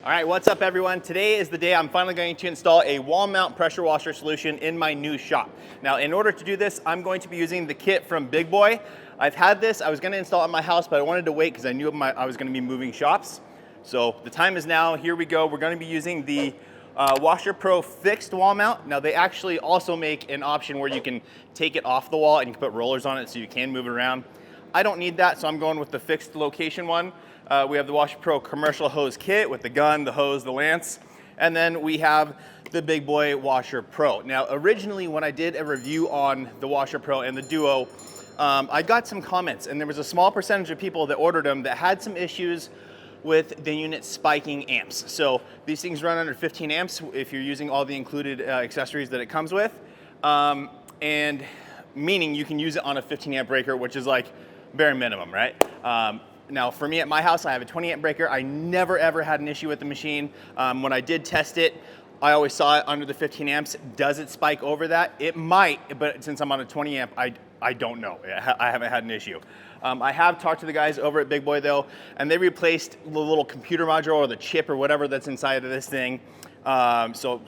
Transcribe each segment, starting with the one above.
All right, what's up everyone? Today is the day I'm finally going to install a wall mount pressure washer solution in my new shop. Now, in order to do this, I'm going to be using the kit from BigBoi. I've had this, I was gonna install it in my house, but I wanted to wait because I knew I was gonna be moving shops. So the time is now, here we go. We're gonna be using the Washr Pro fixed wall mount. Now they actually also make an option where you can take it off the wall and you can put rollers on it so you can move it around. I don't need that, so I'm going with the fixed location one. We have the Washr Pro commercial hose kit with the gun, the hose, the lance, and then we have the BigBoi Washr Pro. Now, originally when I did a review on the Washr Pro and the Duo, I got some comments, and there was a small percentage of people that ordered them that had some issues with the unit spiking amps. So these things run under 15 amps if you're using all the included accessories that it comes with, and meaning you can use it on a 15 amp breaker, which is like bare minimum, right? Now for me at my house, I have a 20 amp breaker. I never ever had an issue with the machine. When I did test it, I always saw it under the 15 amps. Does it spike over that? It might, but since I'm on a 20 amp, I don't know. I haven't had an issue. I have talked to the guys over at BigBoi though, and they replaced the little computer module or the chip or whatever that's inside of this thing. So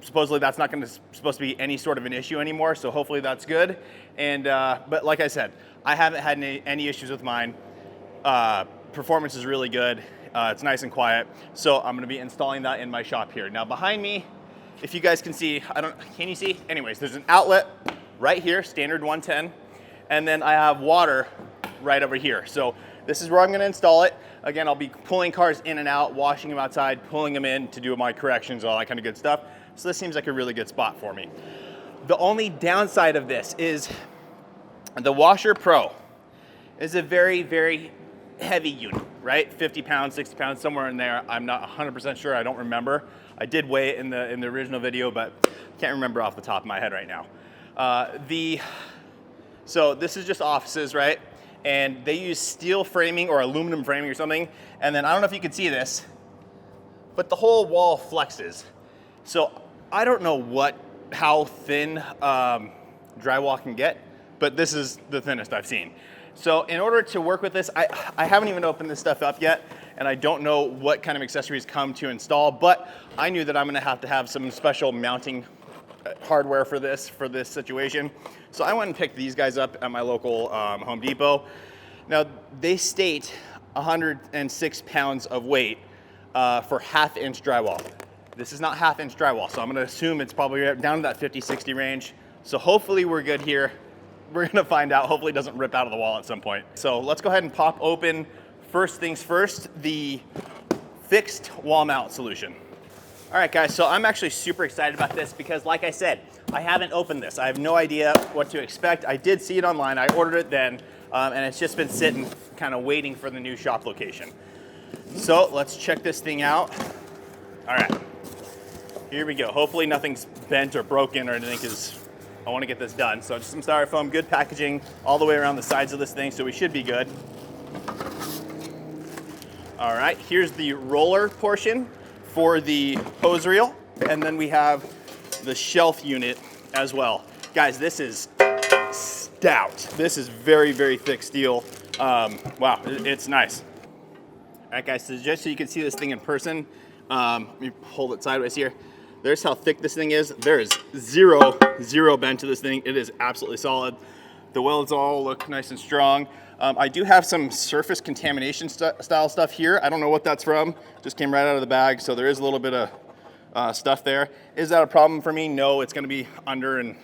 supposedly that's not supposed to be any sort of an issue anymore. So hopefully that's good. And but like I said, I haven't had any issues with mine. Performance is really good. It's nice and quiet. So I'm gonna be installing that in my shop here. Now behind me, if you guys can see, can you see? Anyways, there's an outlet right here, standard 110. And then I have water right over here. So this is where I'm gonna install it. Again, I'll be pulling cars in and out, washing them outside, pulling them in to do my corrections, all that kind of good stuff. So this seems like a really good spot for me. The only downside of this is the Washr Pro is a very, very heavy unit, right? 50 pounds, 60 pounds, somewhere in there. I'm not 100% sure, I don't remember. I did weigh it in the original video, but can't remember off the top of my head right now. So this is just offices, right? And they use steel framing or aluminum framing or something. And then I don't know if you can see this, but the whole wall flexes. So I don't know how thin drywall can get, but this is the thinnest I've seen. So in order to work with this, I haven't even opened this stuff up yet, and I don't know what kind of accessories come to install, but I knew that I'm gonna have to have some special mounting hardware for this situation. So I went and picked these guys up at my local Home Depot. Now they state 106 pounds of weight for 1/2 inch drywall. This is not 1/2 inch drywall, so I'm gonna assume it's probably down to that 50, 60 range. So hopefully we're good here. We're gonna find out. Hopefully it doesn't rip out of the wall at some point. So let's go ahead and pop open, first things first, the fixed wall mount solution. All right guys, so I'm actually super excited about this because like I said, I haven't opened this. I have no idea what to expect. I did see it online, I ordered it then, and it's just been sitting kind of waiting for the new shop location. So let's check this thing out. All right, here we go. Hopefully nothing's bent or broken or anything because I want to get this done. So just some styrofoam, good packaging all the way around the sides of this thing, so we should be good. All right, here's the roller portion for the hose reel, and then we have the shelf unit as well. Guys, this is stout. This is very, very thick steel. Wow, it's nice. All right guys, so just so you can see this thing in person, let me hold it sideways here. There's how thick this thing is. There is zero bend to this thing. It is absolutely solid. The welds all look nice and strong. I do have some surface contamination style stuff here. I don't know what that's from. Just came right out of the bag, so there is a little bit of stuff there. Is that a problem for me? No, it's gonna be under and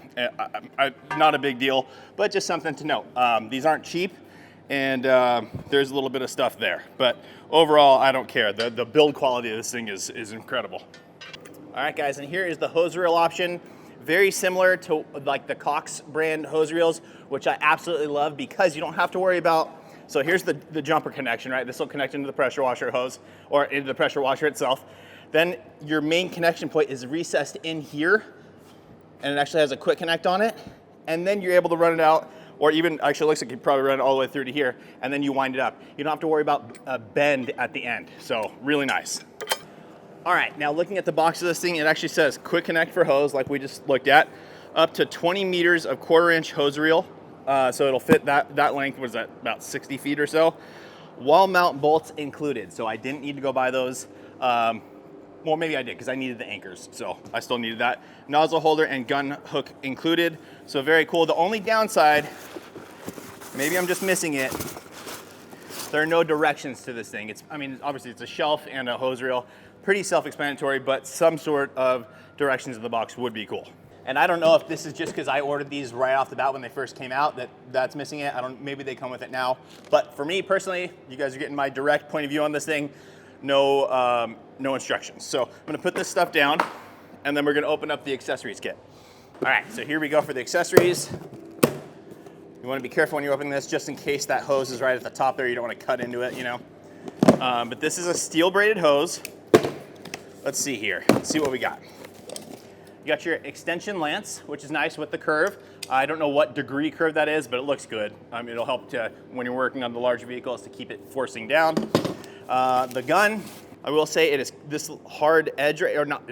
not a big deal, but just something to note. These aren't cheap, and there's a little bit of stuff there. But overall, I don't care. The build quality of this thing is incredible. All right guys, and here is the hose reel option. Very similar to like the Cox brand hose reels, which I absolutely love because you don't have to worry about, so here's the jumper connection, right? This will connect into the pressure washer hose or into the pressure washer itself. Then your main connection point is recessed in here, and it actually has a quick connect on it. And then you're able to run it out, or even, actually looks like you probably run it all the way through to here, and then you wind it up. You don't have to worry about a bend at the end. So really nice. All right, now looking at the box of this thing, it actually says quick connect for hose, like we just looked at, up to 20 meters of 1/4 inch hose reel. So it'll fit that length, was that about 60 feet or so. Wall mount bolts included, so I didn't need to go buy those. Well, maybe I did because I needed the anchors, so I still needed that. Nozzle holder and gun hook included, so very cool. The only downside, maybe I'm just missing it, there are no directions to this thing. I mean, obviously it's a shelf and a hose reel, pretty self-explanatory, but some sort of directions in the box would be cool. And I don't know if this is just because I ordered these right off the bat when they first came out that's missing it. Maybe they come with it now. But for me personally, you guys are getting my direct point of view on this thing. No instructions. So I'm gonna put this stuff down and then we're gonna open up the accessories kit. All right, so here we go for the accessories. You wanna be careful when you're opening this just in case that hose is right at the top there. You don't wanna cut into it, you know. But this is a steel braided hose. Let's see here, let's see what we got. You got your extension lance, which is nice with the curve. I don't know what degree curve that is, but it looks good. It'll help when you're working on the larger vehicles to keep it forcing down. The gun, I will say it is this hard edge, or not,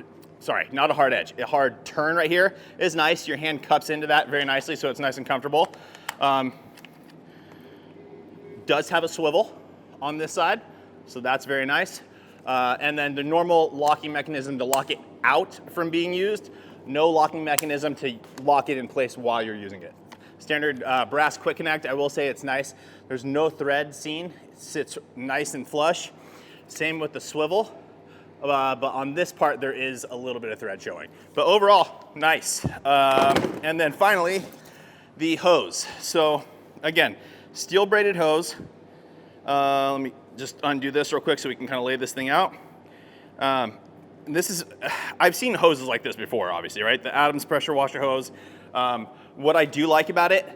sorry, not a hard edge, a hard turn right here is nice. Your hand cups into that very nicely, so it's nice and comfortable. Does have a swivel on this side, so that's very nice. And then the normal locking mechanism to lock it out from being used, no locking mechanism to lock it in place while you're using it. Standard brass quick connect, I will say it's nice. There's no thread seen, it sits nice and flush. Same with the swivel, but on this part there is a little bit of thread showing. But overall, nice. And then finally, the hose. So again, steel braided hose. Let me just undo this real quick so we can kind of lay this thing out. I've seen hoses like this before, obviously, right? The Adams pressure washer hose. What I do like about it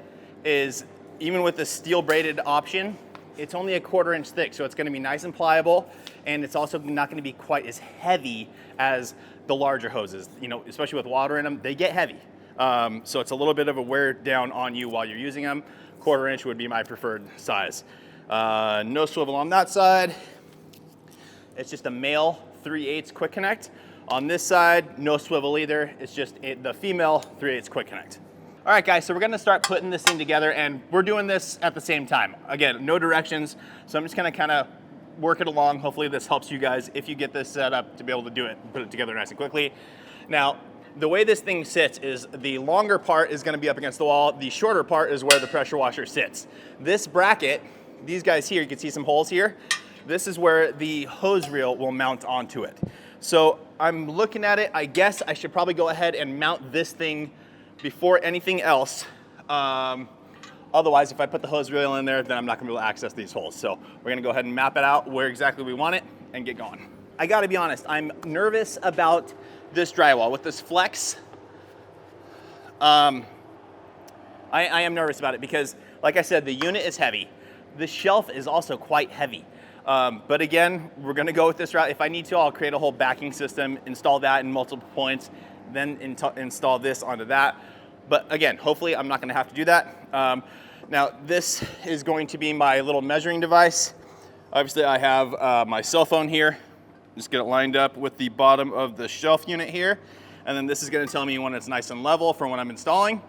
is even with the steel braided option, it's only a 1/4 inch thick, so it's gonna be nice and pliable, and it's also not gonna be quite as heavy as the larger hoses. You know, especially with water in them, they get heavy. So it's a little bit of a wear down on you while you're using them. 1/4 inch would be my preferred size. No swivel on that side. It's just a male 3/8 quick connect. On this side, no swivel either. It's just the female 3/8 quick connect. All right, guys, so we're gonna start putting this thing together, and we're doing this at the same time. Again, no directions, so I'm just gonna kind of work it along. Hopefully this helps you guys if you get this set up to be able to do it, put it together nice and quickly. Now, the way this thing sits is the longer part is gonna be up against the wall. The shorter part is where the pressure washer sits. This bracket, these guys here, you can see some holes here. This is where the hose reel will mount onto it. So I'm looking at it, I guess I should probably go ahead and mount this thing before anything else. Otherwise, if I put the hose reel in there, then I'm not gonna be able to access these holes. So we're gonna go ahead and map it out where exactly we want it and get going. I gotta be honest, I'm nervous about this drywall. With this flex, I am nervous about it because, like I said, the unit is heavy. The shelf is also quite heavy. But again, we're gonna go with this route. If I need to, I'll create a whole backing system, install that in multiple points, then install this onto that. But again, hopefully I'm not gonna have to do that. Now this is going to be my little measuring device. Obviously I have my cell phone here. Just get it lined up with the bottom of the shelf unit here. And then this is gonna tell me when it's nice and level for when I'm installing.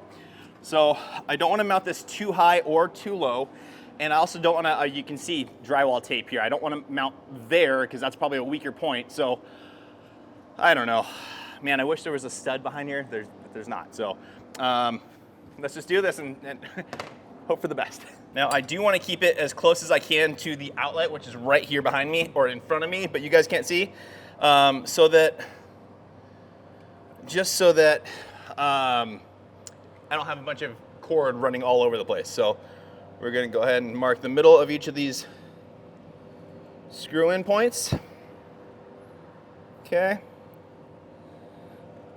So I don't wanna mount this too high or too low. And I also don't wanna, you can see drywall tape here. I don't wanna mount there because that's probably a weaker point. So I don't know. Man, I wish there was a stud behind here. There's not. So let's just do this and hope for the best. Now I do want to keep it as close as I can to the outlet, which is right here behind me or in front of me, but you guys can't see. So that I don't have a bunch of cord running all over the place. So we're going to go ahead and mark the middle of each of these screw-in points. Okay.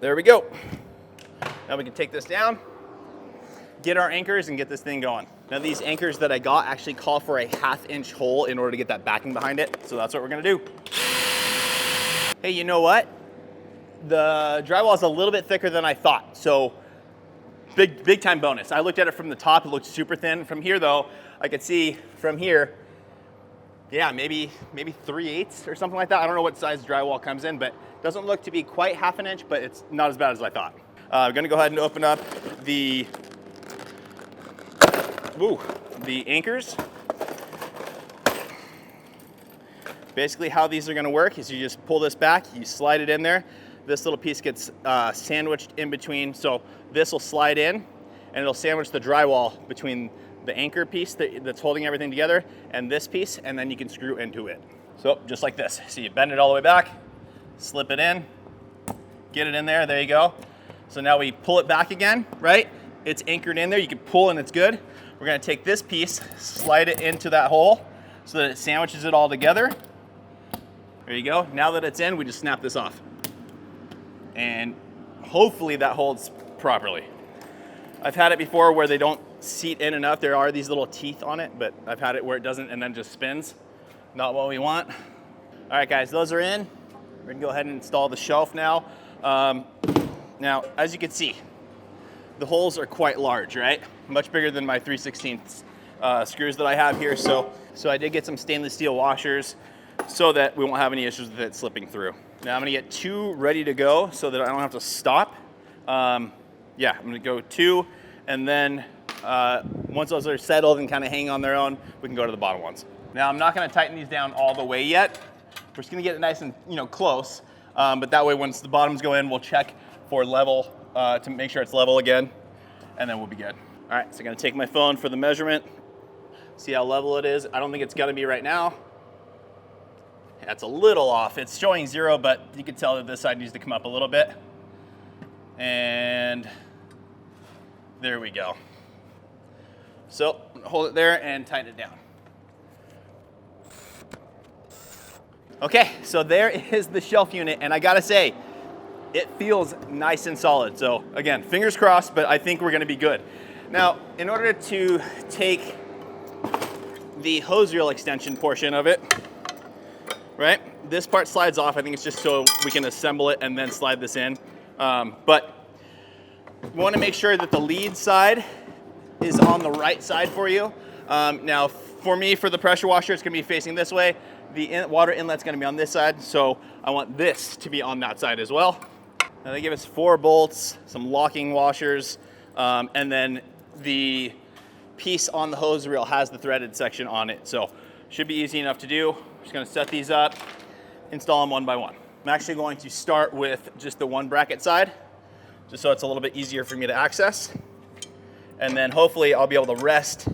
There we go. Now we can take this down, get our anchors, and get this thing going. Now these anchors that I got actually call for a 1/2 inch hole in order to get that backing behind it. So that's what we're gonna do. Hey, you know what? The drywall is a little bit thicker than I thought. So big time bonus. I looked at it from the top, it looked super thin. From here though, I could see from here, yeah, maybe 3/8 or something like that. I don't know what size drywall comes in, but it doesn't look to be quite 1/2 inch, but it's not as bad as I thought. I'm gonna go ahead and open up the anchors. Basically how these are gonna work is you just pull this back, you slide it in there. This little piece gets sandwiched in between. So this will slide in and it'll sandwich the drywall between the anchor piece that's holding everything together and this piece, and then you can screw into it. So just like this. So you bend it all the way back, slip it in, get it in there, there you go. So now we pull it back again, right? It's anchored in there, you can pull and it's good. We're gonna take this piece, slide it into that hole so that it sandwiches it all together. There you go. Now that it's in, we just snap this off. And hopefully that holds properly. I've had it before where they don't seat in enough. There are these little teeth on it, but I've had it where it doesn't and then just spins. Not what we want. All right, guys, those are in. We're gonna go ahead and install the shelf now. Now, as you can see, the holes are quite large, right? Much bigger than my 3/16 screws that I have here. So I did get some stainless steel washers so that we won't have any issues with it slipping through. Now I'm gonna get 2 ready to go so that I don't have to stop. Yeah, I'm gonna go 2, and then once those are settled and kind of hang on their own, we can go to the bottom ones. Now I'm not gonna tighten these down all the way yet. We're just gonna get it nice and close, but that way once the bottoms go in, we'll check for level to make sure it's level again, and then we'll be good. All right, so I'm gonna take my phone for the measurement, see how level it is. I don't think it's gonna be right now. That's a little off. It's showing 0, but you can tell that this side needs to come up a little bit. And there we go. So hold it there and tighten it down. Okay, so there is the shelf unit, and I gotta say, it feels nice and solid. So again, fingers crossed, but I think we're gonna be good. Now, in order to take the hose reel extension portion of it, right? This part slides off. I think it's just so we can assemble it and then slide this in. But we want to make sure that the lead side is on the right side for you. Now, for me, for the pressure washer, it's going to be facing this way. The water inlet's going to be on this side, so I want this to be on that side as well. Now, they give us 4 bolts, some locking washers, and then the piece on the hose reel has the threaded section on it. So should be easy enough to do. Just gonna set these up, install them one by one. I'm actually going to start with just the 1 bracket side, just so it's a little bit easier for me to access. And then hopefully I'll be able to rest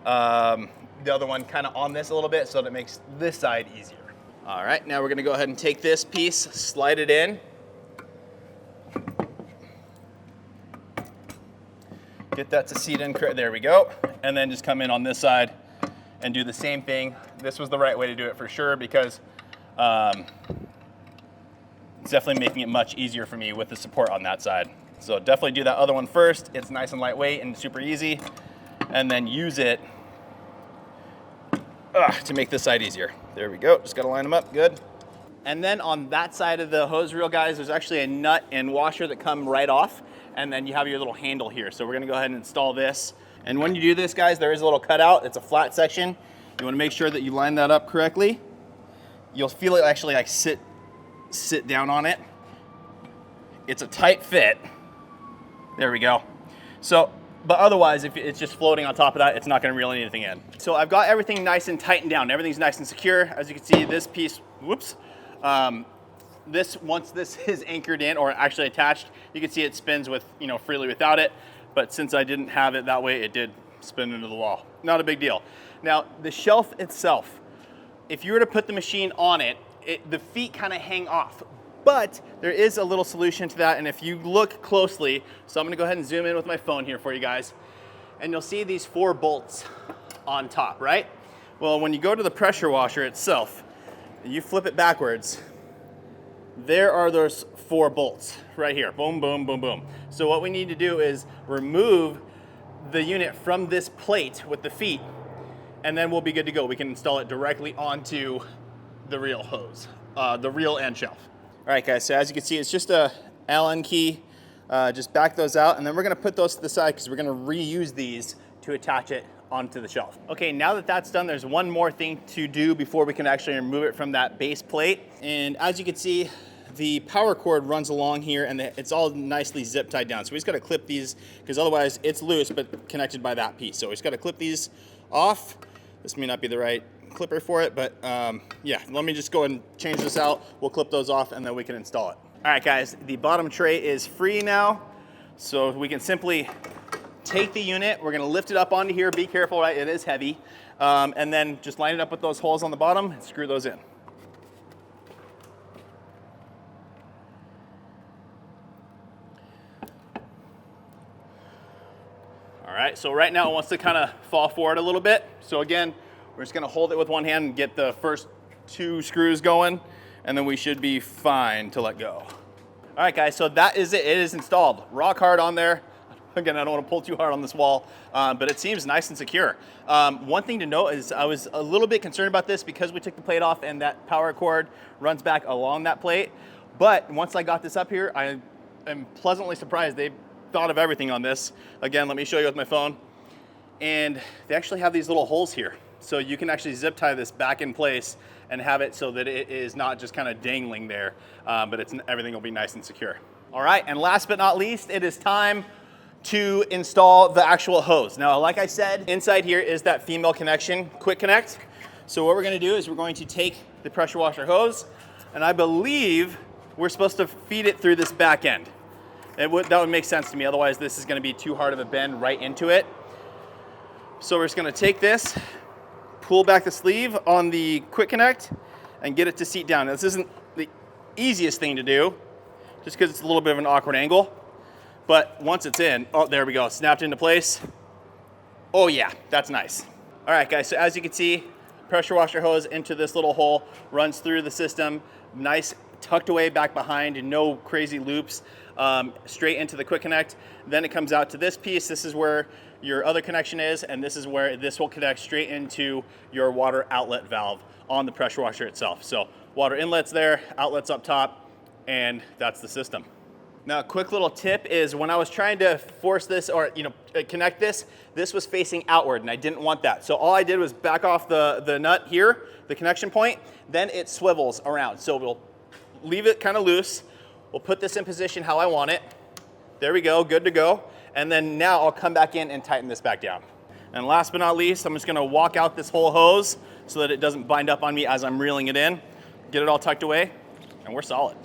the other one kind of on this a little bit so that it makes this side easier. All right, now we're gonna go ahead and take this piece, slide it in. Get that to seat in, there we go. And then just come in on this side and do the same thing. This was the right way to do it for sure, because it's definitely making it much easier for me with the support on that side. So definitely do that other one first. It's nice and lightweight and super easy. And then use it to make this side easier. There we go, just gotta line them up, good. And then on that side of the hose reel, guys, there's actually a nut and washer that come right off, and then you have your little handle here. So we're gonna go ahead and install this. And when you do this, guys, there is a little cutout. It's a flat section. You wanna make sure that you line that up correctly. You'll feel it actually like sit down on it. It's a tight fit. There we go. So, but otherwise, if it's just floating on top of that, it's not gonna reel anything in. So I've got everything nice and tightened down. Everything's nice and secure. As you can see, this piece, whoops. Once this is anchored in or actually attached, you can see it spins with, freely without it. But since I didn't have it that way, it did spin into the wall. Not a big deal. Now, the shelf itself, if you were to put the machine on it, the feet kind of hang off. But there is a little solution to that, and if you look closely, so I'm gonna go ahead and zoom in with my phone here for you guys, and you'll see these 4 bolts on top, right? Well, when you go to the pressure washer itself, you flip it backwards, there are those 4 bolts right here. Boom, boom, boom, boom. So what we need to do is remove the unit from this plate with the feet, and then we'll be good to go. We can install it directly onto the reel hose, the reel and shelf. All right, guys, so as you can see, it's just a Allen key. Just back those out, and then we're gonna put those to the side because we're gonna reuse these to attach it onto the shelf. Okay, now that that's done, there's one more thing to do before we can actually remove it from that base plate. And as you can see, the power cord runs along here, and it's all nicely zip tied down. So we just gotta clip these, because otherwise it's loose but connected by that piece. So we just gotta clip these off. This may not be the right clipper for it, but yeah, let me just go and change this out. We'll clip those off and then we can install it. All right, guys, the bottom tray is free now. So we can simply take the unit, we're gonna lift it up onto here, be careful, right? It is heavy. And then just line it up with those holes on the bottom and screw those in. All right, so right now it wants to kind of fall forward a little bit. So again, we're just gonna hold it with one hand and get the first 2 screws going, and then we should be fine to let go. All right, guys, so that is it. It is installed. Rock hard on there. Again, I don't want to pull too hard on this wall, but it seems nice and secure. One thing to note is I was a little bit concerned about this because we took the plate off and that power cord runs back along that plate. But once I got this up here, I am pleasantly surprised. They thought of everything on this. Again, let me show you with my phone. And they actually have these little holes here. So you can actually zip tie this back in place and have it so that it is not just kind of dangling there, but everything will be nice and secure. All right, and last but not least, it is time to install the actual hose. Now, like I said, inside here is that female connection, quick connect. So what we're gonna do is we're going to take the pressure washer hose, and I believe we're supposed to feed it through this back end. That would make sense to me, otherwise this is gonna be too hard of a bend right into it. So we're just gonna take this, pull back the sleeve on the quick connect, and get it to seat down. Now, this isn't the easiest thing to do, just because it's a little bit of an awkward angle. But once it's in, oh, there we go, snapped into place. Oh yeah, that's nice. All right, guys, so as you can see, pressure washer hose into this little hole, runs through the system, nice tucked away back behind, and no crazy loops, straight into the quick connect. Then it comes out to this piece. This is where your other connection is, and this is where this will connect straight into your water outlet valve on the pressure washer itself. So water inlets there, outlets up top, and that's the system. Now, a quick little tip is when I was trying to force this or connect this, this was facing outward and I didn't want that. So all I did was back off the nut here, the connection point, then it swivels around. So we'll leave it kind of loose. We'll put this in position how I want it. There we go, good to go. And then now I'll come back in and tighten this back down. And last but not least, I'm just gonna walk out this whole hose so that it doesn't bind up on me as I'm reeling it in. Get it all tucked away, and we're solid.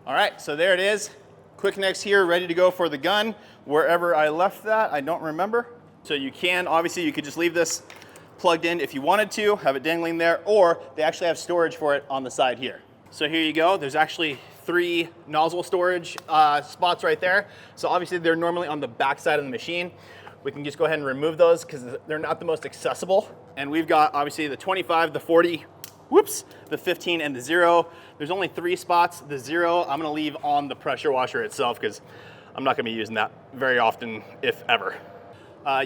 All right, so there it is. Quick connects here, ready to go for the gun. Wherever I left that, I don't remember. So you can, obviously you could just leave this plugged in if you wanted to, have it dangling there, or they actually have storage for it on the side here. So here you go, there's actually 3 nozzle storage spots right there. So obviously they're normally on the back side of the machine. We can just go ahead and remove those because they're not the most accessible. And we've got obviously the 25, the 40, whoops, the 15 and the 0. There's only 3 spots. The 0 I'm gonna leave on the pressure washer itself because I'm not gonna be using that very often, if ever.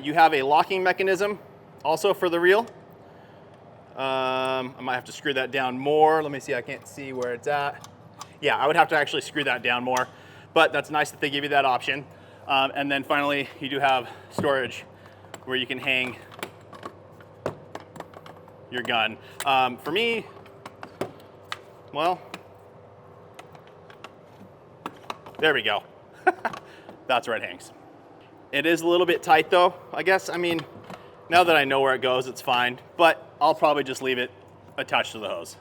You have a locking mechanism also for the reel. I might have to screw that down more. Let me see, I can't see where it's at. Yeah, I would have to actually screw that down more, but that's nice that they give you that option. And then finally, you do have storage where you can hang your gun. For me, well, there we go. That's where it hangs. It is a little bit tight though, I guess. I mean, now that I know where it goes, it's fine, but I'll probably just leave it attached to the hose.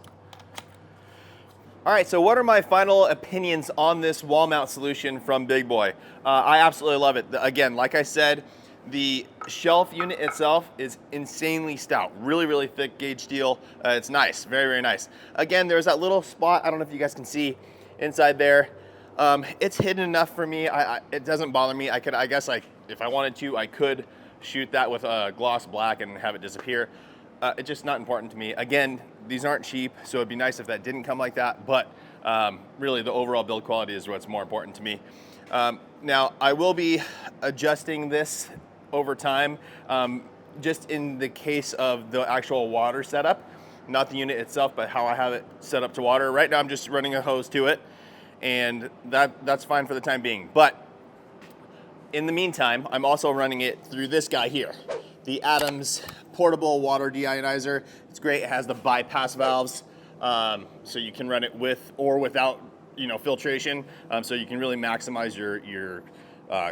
All right, so what are my final opinions on this wall mount solution from BigBoi? I absolutely love it. Again, like I said, the shelf unit itself is insanely stout, really, really thick gauge steel. It's nice, very, very nice. Again, there's that little spot, I don't know if you guys can see inside there. It's hidden enough for me. It doesn't bother me. I guess if I wanted to, I could shoot that with a gloss black and have it disappear. It's just not important to me. Again, these aren't cheap, so it'd be nice if that didn't come like that, but really the overall build quality is what's more important to me. Now, I will be adjusting this over time, just in the case of the actual water setup, not the unit itself, but how I have it set up to water. Right now, I'm just running a hose to it, and that's fine for the time being. But in the meantime, I'm also running it through this guy here, the Adams portable water deionizer. It's great. It has the bypass valves, so you can run it with or without, filtration. So you can really maximize your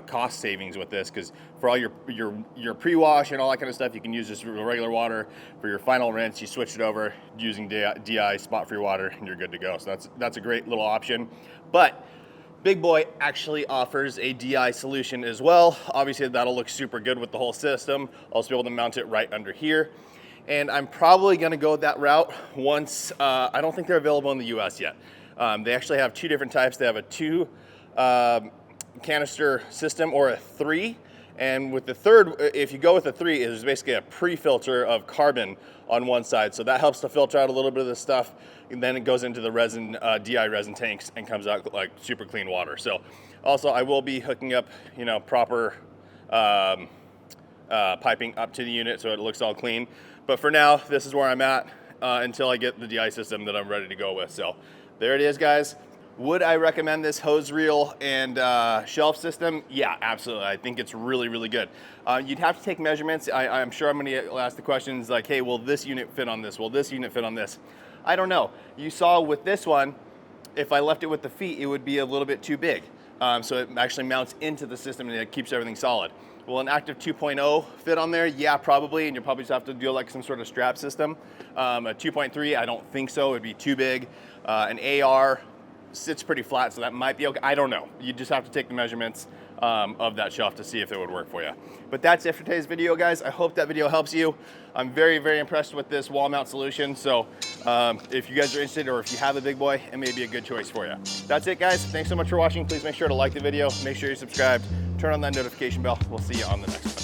cost savings with this, because for all your pre-wash and all that kind of stuff, you can use just regular water. For your final rinse, you switch it over using DI spot-free water, and you're good to go. So that's a great little option. But BigBoi actually offers a DI solution as well. Obviously, that'll look super good with the whole system. I'll also be able to mount it right under here. And I'm probably gonna go that route once, I don't think they're available in the US yet. They actually have two different types. They have a 2 canister system or a 3. And with the third, if you go with the 3, it's basically a pre-filter of carbon on one side. So that helps to filter out a little bit of the stuff. And then it goes into the resin, DI resin tanks, and comes out like super clean water. So also I will be hooking up, you know, proper piping up to the unit so it looks all clean. But for now, this is where I'm at until I get the DI system that I'm ready to go with. So there it is, guys. Would I recommend this hose reel and shelf system? Yeah, absolutely. I think it's really, really good. You'd have to take measurements. I'm sure I'm gonna ask the questions like, hey, will this unit fit on this? Will this unit fit on this? I don't know. You saw with this one, if I left it with the feet, it would be a little bit too big. So it actually mounts into the system and it keeps everything solid. Will an Active 2.0 fit on there? Yeah, probably, and you'll probably just have to do like some sort of strap system. A 2.3, I don't think so, it'd be too big. An AR sits pretty flat, so that might be okay. I don't know. You just have to take the measurements of that shelf to see if it would work for you. But that's it for today's video, guys. I hope that video helps you. I'm very, very impressed with this wall mount solution. So if you guys are interested, or if you have a BigBoi, it may be a good choice for you. That's it, guys. Thanks so much for watching. Please make sure to like the video. Make sure you're subscribed. Turn on that notification bell. We'll see you on the next one.